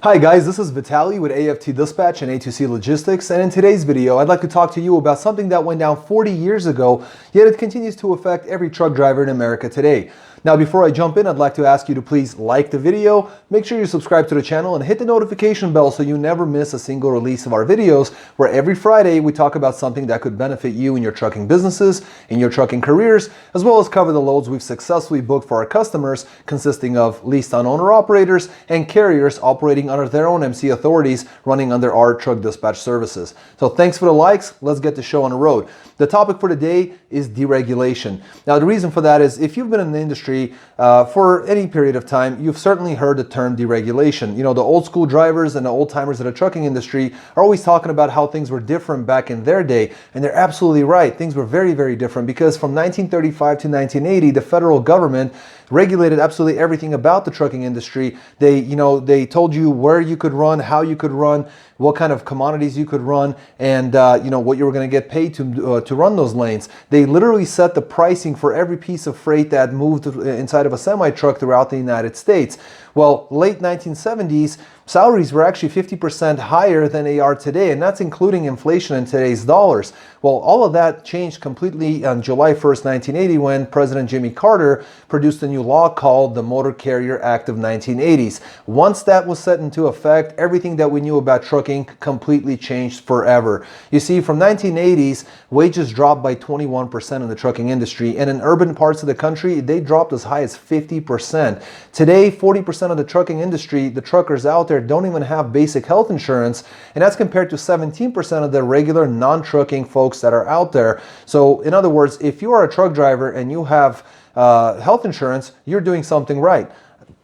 Hi guys, this is Vitaly with AFT Dispatch and A2C Logistics, and in today's video I'd like to talk to you about something that went down 40 years ago, yet it continues to affect every truck driver in America today. Now before I jump in, I'd like to ask you to please like the video, make sure you subscribe to the channel and hit the notification bell so you never miss a single release of our videos, where every Friday we talk about something that could benefit you in your trucking businesses, in your trucking careers, as well as cover the loads we've successfully booked for our customers, consisting of leased on owner-operators and carriers operating under their own MC authorities running under our truck dispatch services. So thanks for the likes, let's get the show on the road. The topic for today is deregulation. Now the reason for that is if you've been in the industry for any period of time, you've certainly heard the term deregulation. You know, the old school drivers and the old timers of the trucking industry are always talking about how things were different back in their day, and they're absolutely right. Things were very, very different because from 1935 to 1980, the federal government regulated absolutely everything about the trucking industry. They told you where you could run, how you could run, what kind of commodities you could run, and what you were going to get paid to run those lanes. They literally set the pricing for every piece of freight that moved inside of a semi-truck throughout the United States. Well, late 1970s, salaries were actually 50% higher than they are today, and that's including inflation in today's dollars. Well, all of that changed completely on July 1st, 1980, when President Jimmy Carter produced a new law called the Motor Carrier Act of 1980s. Once that was set into effect, everything that we knew about trucking completely changed forever. You see, from 1980s, wages dropped by 21% in the trucking industry, and in urban parts of the country, they dropped as high as 50%. Today, 40% of the trucking industry, the truckers out there, don't even have basic health insurance, and that's compared to 17% of the regular non-trucking folks that are out there. So in other words, if you are a truck driver and you have health insurance, you're doing something right.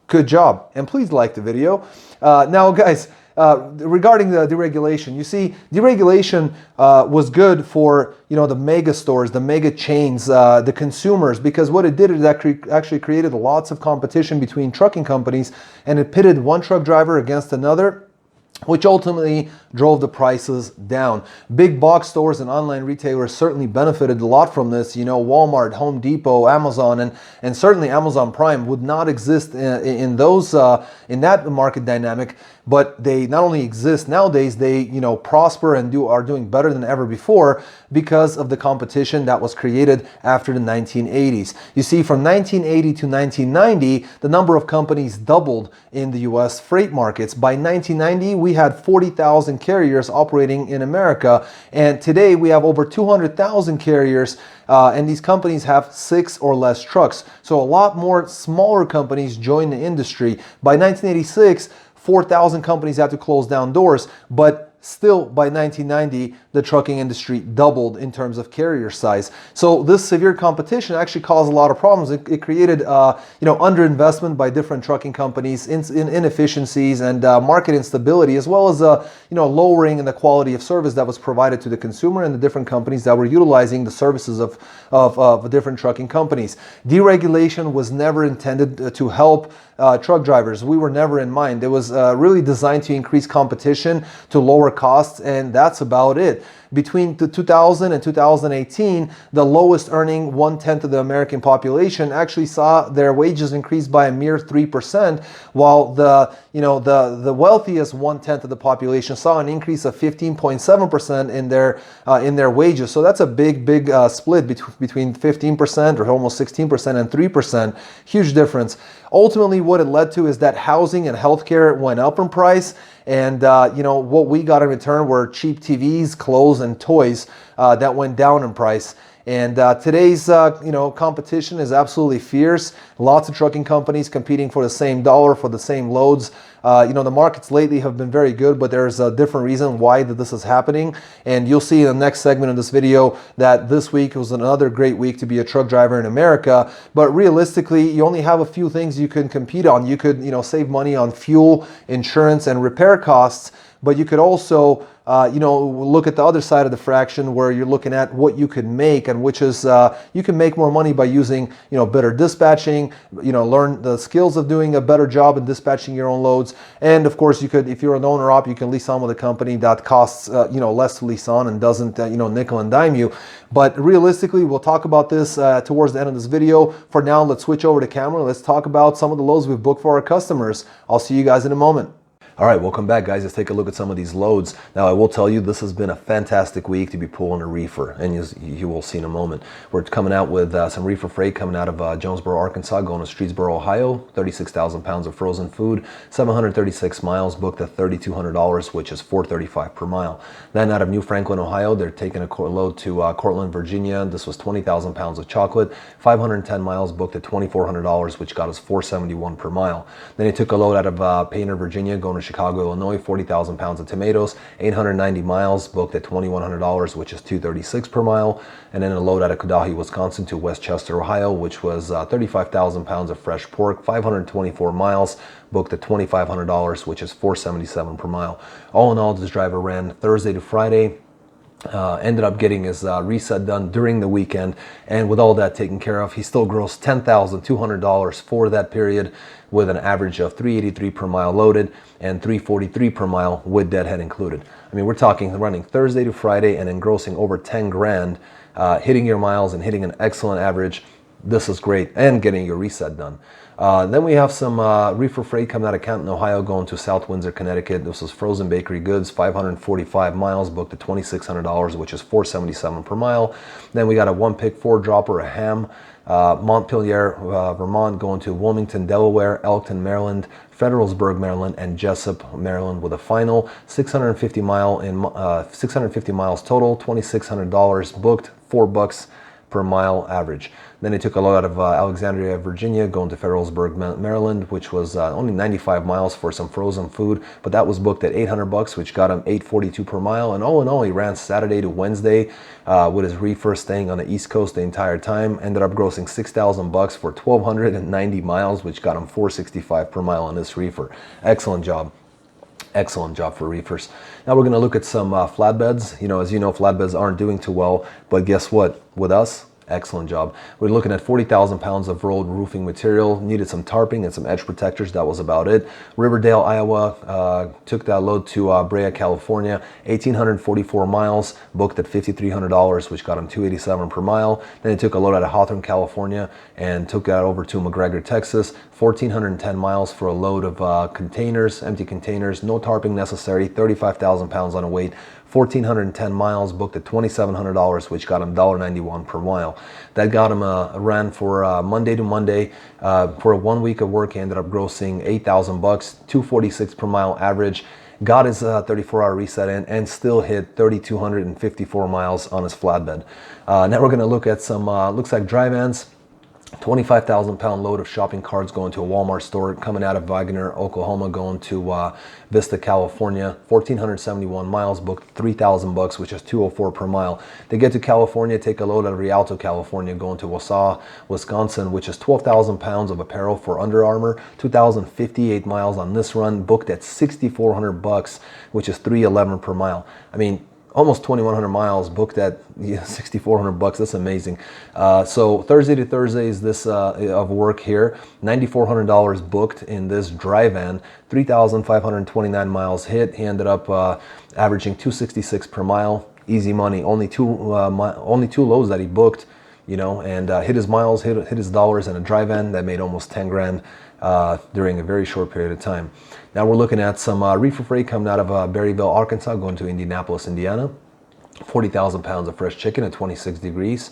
Good job, and please like the video. Now guys, regarding the deregulation, you see, deregulation was good for the mega stores, the mega chains, the consumers, because what it did is that actually created lots of competition between trucking companies, and it pitted one truck driver against another, which ultimately drove the prices down. Big box stores and online retailers certainly benefited a lot from this. Walmart, Home Depot, Amazon, and certainly Amazon Prime would not exist in that market dynamic, but they not only exist nowadays, they prosper and are doing better than ever before because of the competition that was created after the 1980s. You see, from 1980 to 1990, the number of companies doubled in the US freight markets. By 1990, we had 40,000 carriers operating in America, and today we have over 200,000 carriers, and these companies have 6 or less trucks. So a lot more smaller companies joined the industry. By 1986, 4,000 companies had to close down doors, but still by 1990, the trucking industry doubled in terms of carrier size. So this severe competition actually caused a lot of problems. It created underinvestment by different trucking companies, inefficiencies, and market instability, as well as lowering in the quality of service that was provided to the consumer and the different companies that were utilizing the services of different trucking companies. Deregulation was never intended to help truck drivers. We were never in mind. It was really designed to increase competition, to lower costs, and that's about it. Between 2000 and 2018, the lowest earning 1/10 of the American population actually saw their wages increase by a mere 3%, while the wealthiest 1/10 of the population saw an increase of 15.7% in their wages. So that's a big split between 15% or almost 16% and 3%. Huge difference. Ultimately, what it led to is that housing and healthcare went up in price, and what we got in return were cheap TVs, clothes, and toys that went down in price. And today's competition is absolutely fierce. Lots of trucking companies competing for the same dollar, for the same loads. The markets lately have been very good, but there's a different reason why this is happening. And you'll see in the next segment of this video that this week was another great week to be a truck driver in America. But realistically, you only have a few things you can compete on. You could save money on fuel, insurance, and repair costs, but you could also look at the other side of the fraction, where you're looking at what you could make, and which is you can make more money by using better dispatching, learn the skills of doing a better job in dispatching your own loads. And of course, you could, if you're an owner op, you can lease on with a company that costs less to lease on and doesn't nickel and dime you. But realistically, we'll talk about this towards the end of this video. For now, let's switch over to camera. Let's talk about some of the loads we've booked for our customers. I'll see you guys in a moment. All right, welcome back, guys. Let's take a look at some of these loads. Now, I will tell you, this has been a fantastic week to be pulling a reefer, and you will see in a moment. We're coming out with some reefer freight coming out of Jonesboro, Arkansas, going to Streetsboro, Ohio. 36,000 pounds of frozen food, 736 miles, booked at $3,200, which is $435 per mile. Then out of New Franklin, Ohio, they're taking a load to Cortland, Virginia. This was 20,000 pounds of chocolate, 510 miles, booked at $2,400, which got us $471 per mile. Then he took a load out of Painter, Virginia, going to Chicago, Illinois, 40,000 pounds of tomatoes, 890 miles, booked at $2,100, which is $236 per mile. And then a load out of Cudahy, Wisconsin to Westchester, Ohio, which was 35,000 pounds of fresh pork, 524 miles, booked at $2,500, which is $477 per mile. All in all, this driver ran Thursday to Friday. Ended up getting his reset done during the weekend, and with all that taken care of, he still grossed $10,200 for that period, with an average of $383 per mile loaded and $343 per mile with deadhead included. I mean, we're talking running Thursday to Friday and then grossing over 10 grand, hitting your miles and hitting an excellent average. This is great, and getting your reset done. Then we have some reefer freight coming out of Canton, Ohio, going to South Windsor, Connecticut. This was frozen bakery goods, 545 miles, booked at $2,600, which is $477 per mile. Then we got a one-pick four-dropper, a ham, Montpelier, Vermont, going to Wilmington, Delaware, Elkton, Maryland, Federalsburg, Maryland, and Jessup, Maryland, with a final 650 miles total, $2,600 booked, $4 per mile average. Then they took a load out of Alexandria, Virginia, going to Federalsburg, Maryland, which was only 95 miles for some frozen food, but that was booked at $800, which got him $842 per mile. And all in all, he ran Saturday to Wednesday with his reefer, staying on the East Coast the entire time. Ended up grossing $6,000 for 1,290 miles, which got him $465 per mile on this reefer. Excellent job. Excellent job for reefers. Now we're going to look at some flatbeds. As you know, flatbeds aren't doing too well, but guess what? With us, excellent job. We're looking at 40,000 pounds of rolled roofing material. Needed some tarping and some edge protectors. That was about it. Riverdale, Iowa, took that load to Brea, California. 1,844 miles, booked at $5,300, which got him $287 per mile. Then he took a load out of Hawthorne, California, and took that over to McGregor, Texas. 1,410 miles for a load of containers, empty containers, no tarping necessary. 35,000 pounds on a weight. 1,410 miles, booked at $2,700, which got him $1.91 per mile. That got him a ran for Monday to Monday. For 1 week of work, he ended up grossing $8,000, $246 per mile average. Got his 34-hour reset in and still hit 3,254 miles on his flatbed. Now we're going to look at some, looks like dry vans. 25,000 pound load of shopping carts going to a Walmart store, coming out of Wagner, Oklahoma, going to Vista, California. 1,471 miles, booked $3,000, which is $204 per mile. They get to California, take a load out of Rialto, California, going to Wausau, Wisconsin, which is 12,000 pounds of apparel for Under Armour. 2,058 miles on this run, booked at $6,400, which is $311 per mile. I mean, almost 2,100 miles, booked at $6,400. That's amazing. So Thursday to Thursday is this of work here. $9,400 booked in this dry van. 3,529 miles hit. He ended up averaging $266 per mile. Easy money. Only two loads that he booked, and hit his miles, hit his dollars in a dry van. That made almost 10 grand during a very short period of time. Now we're looking at some reefer freight coming out of Berryville, Arkansas, going to Indianapolis, Indiana. 40,000 pounds of fresh chicken at 26 degrees.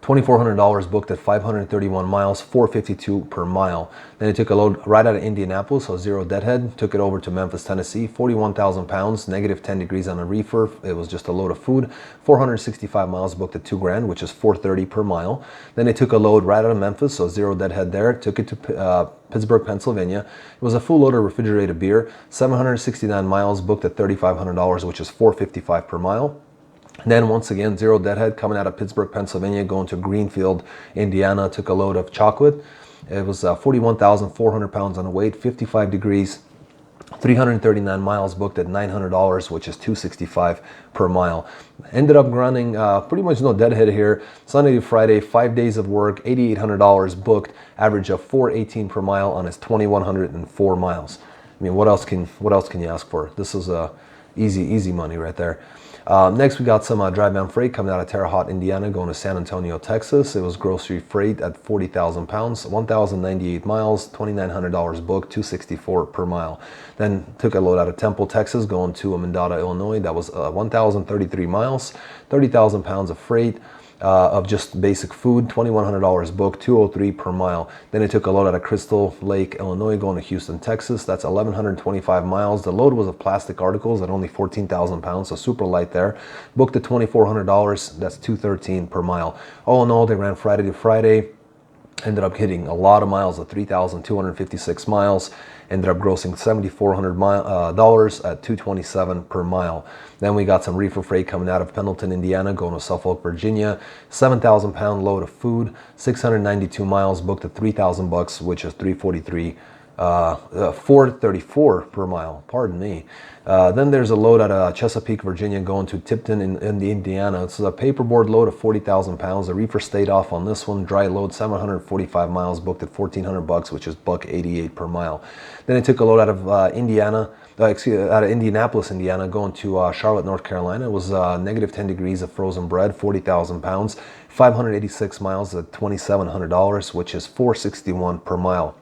$2,400 booked at 531 miles, $452 per mile. Then he took a load right out of Indianapolis, so zero deadhead, took it over to Memphis, Tennessee. 41,000 pounds, negative 10 degrees on a reefer. It was just a load of food. 465 miles, booked at $2 grand, which is $430 per mile. Then they took a load right out of Memphis, so zero deadhead there. Took it to Pittsburgh, Pennsylvania. It was a full load of refrigerated beer. 769 miles, booked at $3,500, which is $455 per mile. Then once again, zero deadhead, coming out of Pittsburgh, Pennsylvania, going to Greenfield, Indiana, took a load of chocolate. It was 41,400 pounds on a weight, 55 degrees, 339 miles, booked at $900, which is $265 per mile. Ended up running pretty much no deadhead here. Sunday to Friday, 5 days of work, $8,800 booked, average of $418 per mile on his 2,104 miles. I mean, what else can you ask for? This is a Easy money right there. Next, we got some dry van freight coming out of Terre Haute, Indiana, going to San Antonio, Texas. It was grocery freight at 40,000 pounds, 1,098 miles, $2,900 booked, $264 per mile. Then took a load out of Temple, Texas, going to Mendota, Illinois. That was 1,033 miles, 30,000 pounds of freight. Of just basic food, $2,100 booked, $203 per mile. Then it took a load out of Crystal Lake, Illinois, going to Houston, Texas. That's 1,125 miles. The load was of plastic articles at only 14,000 pounds, so super light there. Booked at $2,400. That's $213 per mile. All in all, they ran Friday to Friday. Ended up hitting a lot of miles at 3,256 miles. Ended up grossing $7,400 at $227 per mile. Then we got some reefer freight coming out of Pendleton, Indiana, going to Suffolk, Virginia. 7,000 pound load of food, 692 miles, booked at $3,000, which is $434 per mile. Pardon me. Then there's a load out of Chesapeake, Virginia, going to Tipton in Indiana. It's a paperboard load of 40,000 pounds. The reefer stayed off on this one. Dry load, 745 miles, booked at $1,400, which is $188 per mile. Then it took a load out of out of Indianapolis, Indiana, going to Charlotte, North Carolina. It was negative 10 degrees of frozen bread, 40,000 pounds, 586 miles at $2,700, which is $461 per mile.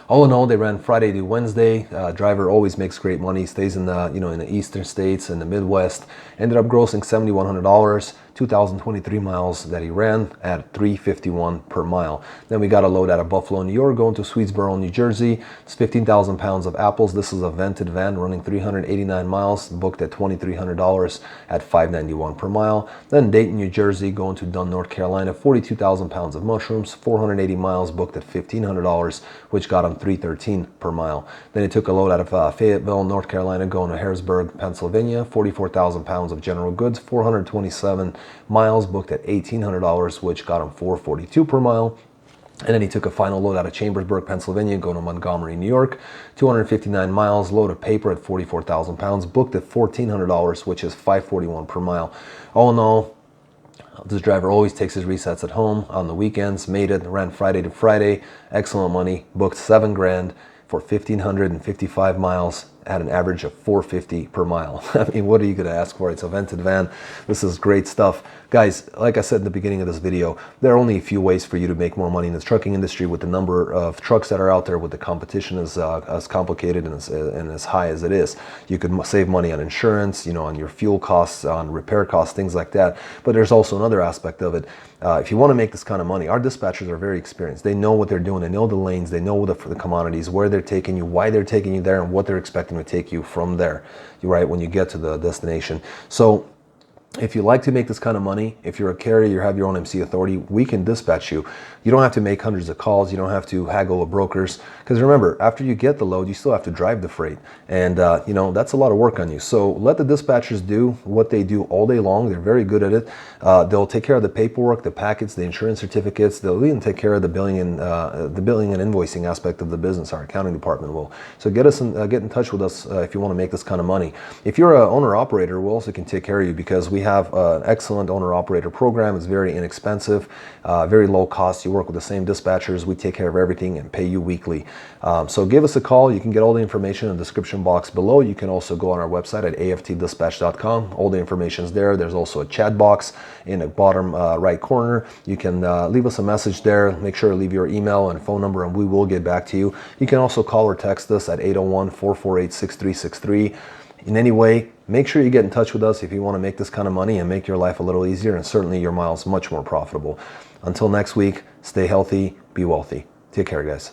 All in all, they ran Friday to Wednesday. Driver always makes great money. Stays in the in the eastern states and the Midwest. Ended up grossing $7,100. 2,023 miles that he ran at $351 per mile. Then we got a load out of Buffalo, New York, going to Swedesboro, New Jersey. It's 15,000 pounds of apples. This is a vented van running 389 miles, booked at $2,300 at $591 per mile. Then Dayton, New Jersey, going to Dunn, North Carolina. 42,000 pounds of mushrooms, 480 miles, booked at $1,500, which got him $313 per mile. Then he took a load out of Fayetteville, North Carolina, going to Harrisburg, Pennsylvania. 44,000 pounds of general goods, 427 miles, booked at $1,800, which got him $442 per mile. And then he took a final load out of Chambersburg, Pennsylvania, going to Montgomery, New York. 259 miles, load of paper at 44,000 pounds, booked at $1,400, which is $541 per mile. All in all, this driver always takes his resets at home on the weekends. Made it, ran Friday to Friday. Excellent money, booked $7,000 for 1,555 miles at an average of $450 per mile. I mean, what are you going to ask for? It's a vented van. This is great stuff. Guys, like I said in the beginning of this video, there are only a few ways for you to make more money in this trucking industry with the number of trucks that are out there, with the competition as complicated and as high as it is. You could save money on insurance, on your fuel costs, on repair costs, things like that. But there's also another aspect of it. If you want to make this kind of money, our dispatchers are very experienced. They know what they're doing. They know the lanes. They know the commodities, where they're taking you, why they're taking you there, and what they're expecting to take you from there, right, when you get to the destination. So if you like to make this kind of money, if you're a carrier, you have your own MC authority, we can dispatch you. You don't have to make hundreds of calls. You don't have to haggle with brokers. Because remember, after you get the load, you still have to drive the freight. And, that's a lot of work on you. So let the dispatchers do what they do all day long. They're very good at it. They'll take care of the paperwork, the packets, the insurance certificates. They'll even take care of the billing and invoicing aspect of the business. Our accounting department will. So get in touch with us if you want to make this kind of money. If you're an owner-operator, we also can take care of you, because we have an excellent owner-operator program. It's very inexpensive, very low cost. You work with the same dispatchers. We take care of everything and pay you weekly. So give us a call. You can get all the information in the description box below. You can also go on our website at aftdispatch.com. All the information is there. There's also a chat box in the bottom right corner. You can leave us a message there. Make sure to leave your email and phone number, and we will get back to you. You can also call or text us at 801-448-6363. In any way, make sure you get in touch with us if you want to make this kind of money and make your life a little easier, and certainly your miles much more profitable. Until next week, stay healthy, be wealthy. Take care, guys.